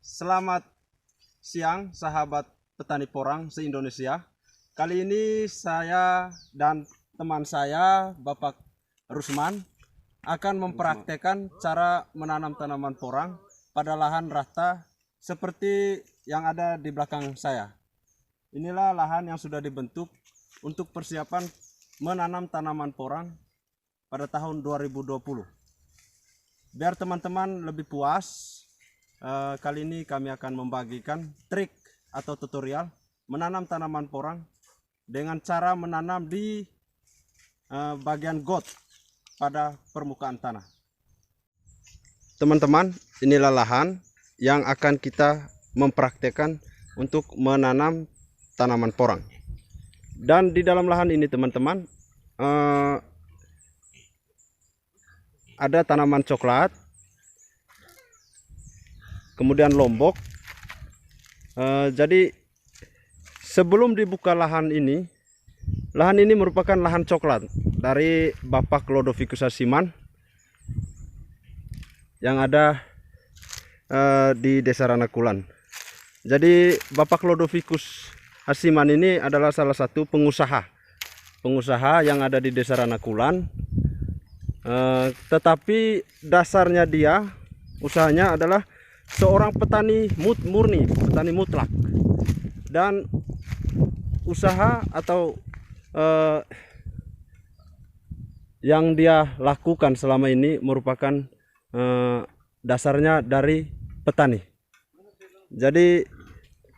Selamat siang sahabat petani porang se-Indonesia. Kali ini saya dan teman saya Bapak Rusman akan mempraktekkan cara menanam tanaman porang pada lahan rata seperti yang ada di belakang saya. Inilah lahan yang sudah dibentuk untuk persiapan menanam tanaman porang pada tahun 2020. Biar teman-teman lebih puas, kali ini kami akan membagikan trik atau tutorial menanam tanaman porang dengan cara menanam di bagian got pada permukaan tanah. Teman-teman, inilah lahan yang akan kita mempraktekkan untuk menanam tanaman porang. Dan di dalam lahan ini teman-teman ada tanaman coklat, kemudian lombok. Jadi sebelum dibuka lahan ini merupakan lahan coklat dari Bapak Chlodophycus Hasiman yang ada di Desa Ranakulan. Jadi Bapak Chlodophycus Hasiman ini adalah salah satu pengusaha yang ada di Desa Ranakulan. Tetapi dasarnya dia usahanya adalah seorang petani murni, petani mutlak, dan usaha atau yang dia lakukan selama ini merupakan dasarnya dari petani. Jadi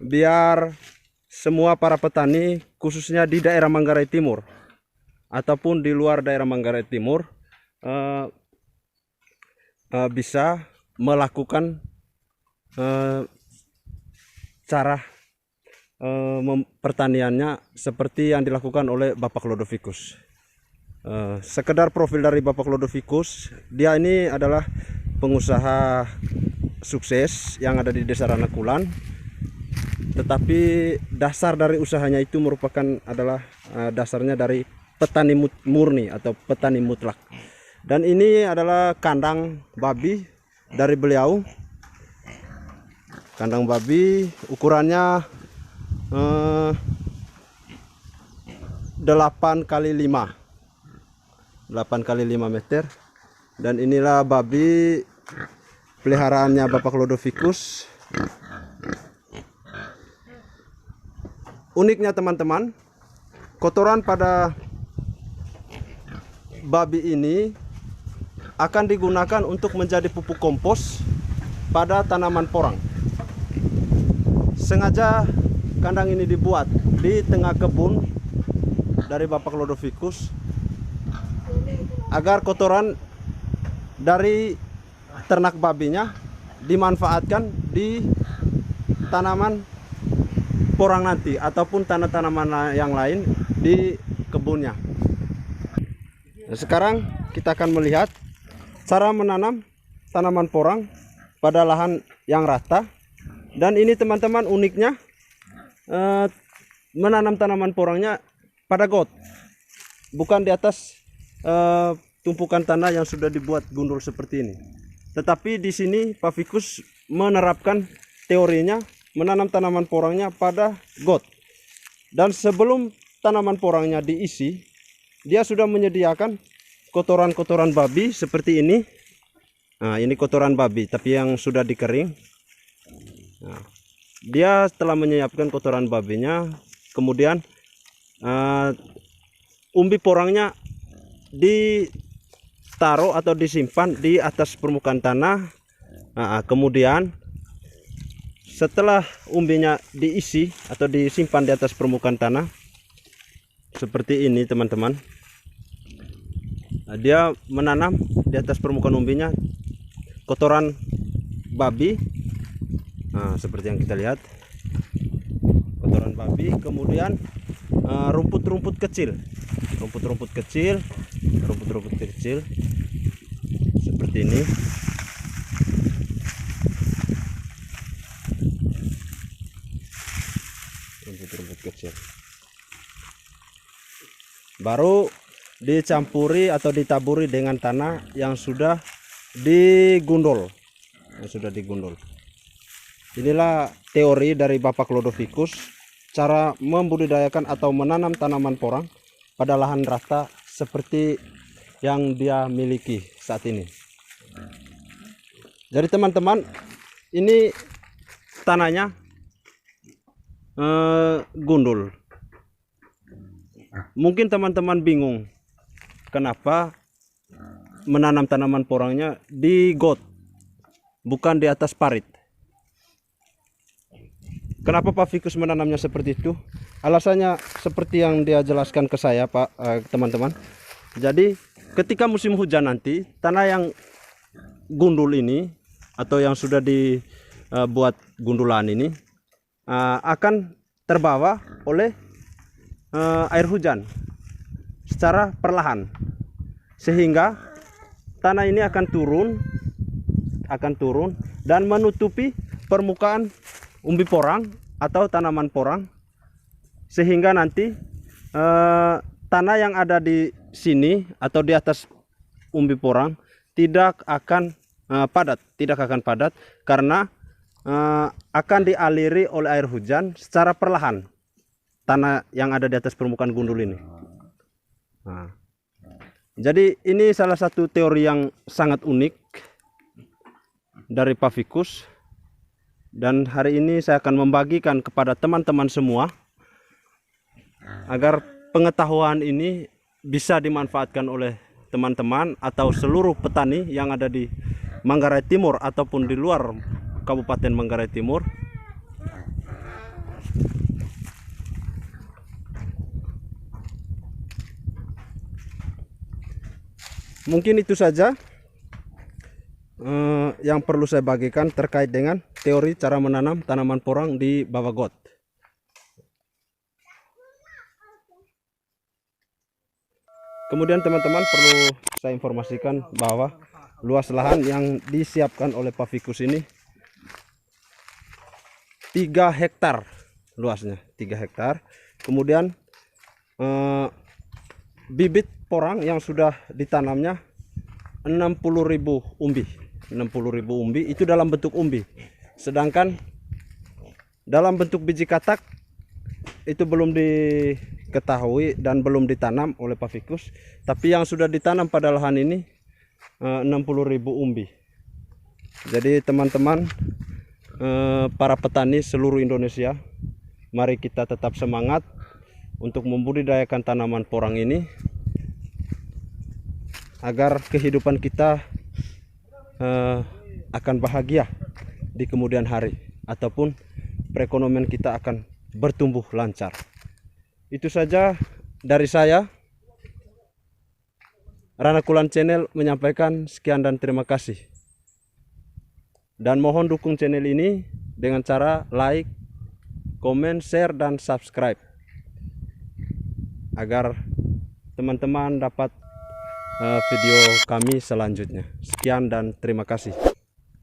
biar semua para petani khususnya di daerah Manggarai Timur ataupun di luar daerah Manggarai Timur bisa melakukan cara pertaniannya seperti yang dilakukan oleh Bapak Chlodophycus. Sekedar profil dari Bapak Chlodophycus, dia ini adalah pengusaha sukses yang ada di Desa Ranakulan, tetapi dasar dari usahanya itu adalah dasarnya dari petani murni atau petani mutlak. Dan ini adalah kandang babi dari beliau. Kandang babi ukurannya 8 kali 5 meter. Dan inilah babi peliharaannya Bapak Chlodophycus. Uniknya teman-teman, kotoran pada babi ini akan digunakan untuk menjadi pupuk kompos pada tanaman porang. Sengaja kandang ini dibuat di tengah kebun dari Bapak Chlodophycus agar kotoran dari ternak babinya dimanfaatkan di tanaman porang nanti ataupun tanaman yang lain di kebunnya. Nah, sekarang kita akan melihat cara menanam tanaman porang pada lahan yang rata. Dan ini teman-teman uniknya menanam tanaman porangnya pada got, bukan di atas tumpukan tanah yang sudah dibuat gundul seperti ini. Tetapi di sini Pak Fikus menerapkan teorinya menanam tanaman porangnya pada got. Dan sebelum tanaman porangnya diisi, dia sudah menyediakan kotoran-kotoran babi seperti ini. Nah, ini kotoran babi tapi yang sudah dikering. Nah, dia telah menyiapkan kotoran babinya, kemudian umbi porangnya ditaruh atau disimpan di atas permukaan tanah. Nah, kemudian setelah umbinya diisi atau disimpan di atas permukaan tanah seperti ini teman-teman, nah, dia menanam di atas permukaan umbinya kotoran babi. Nah, seperti yang kita lihat, kotoran babi, kemudian rumput-rumput kecil seperti ini. Rumput-rumput kecil. Baru dicampuri atau ditaburi dengan tanah yang sudah digundul. Inilah teori dari Bapak Lodovicus, cara membudidayakan atau menanam tanaman porang pada lahan rata seperti yang dia miliki saat ini. Jadi teman-teman, ini tanahnya gundul. Mungkin teman-teman bingung kenapa menanam tanaman porangnya di got, bukan di atas parit. Kenapa Pak Vicus menanamnya seperti itu? Alasannya seperti yang dia jelaskan ke saya, Pak, teman-teman. Jadi ketika musim hujan nanti, tanah yang gundul ini atau yang sudah dibuat gundulan ini akan terbawa oleh air hujan secara perlahan, sehingga tanah ini akan turun dan menutupi permukaan umbi porang atau tanaman porang, sehingga nanti tanah yang ada di sini atau di atas umbi porang tidak akan padat karena akan dialiri oleh air hujan secara perlahan tanah yang ada di atas permukaan gundul ini. Nah, jadi ini salah satu teori yang sangat unik dari Pak Vicus, dan hari ini saya akan membagikan kepada teman-teman semua agar pengetahuan ini bisa dimanfaatkan oleh teman-teman atau seluruh petani yang ada di Manggarai Timur ataupun di luar Kabupaten Manggarai Timur. Mungkin itu saja yang perlu saya bagikan terkait dengan teori cara menanam tanaman porang di bawah got. Kemudian teman-teman perlu saya informasikan bahwa luas lahan yang disiapkan oleh Pak Vicus ini 3 hektar luasnya, 3 hektar. Kemudian bibit porang yang sudah ditanamnya 60.000 umbi. 60.000 umbi itu dalam bentuk umbi. Sedangkan dalam bentuk biji katak itu belum diketahui dan belum ditanam oleh Pak Vicus, tapi yang sudah ditanam pada lahan ini 60.000 umbi. Jadi teman-teman, para petani seluruh Indonesia, mari kita tetap semangat untuk membudidayakan tanaman porang ini agar kehidupan kita akan bahagia di kemudian hari, ataupun perekonomian kita akan bertumbuh lancar. Itu saja dari saya. Rana Kulan Channel menyampaikan sekian dan terima kasih. Dan mohon dukung channel ini dengan cara like, komen, share, dan subscribe agar teman-teman dapat video kami selanjutnya. Sekian dan terima kasih.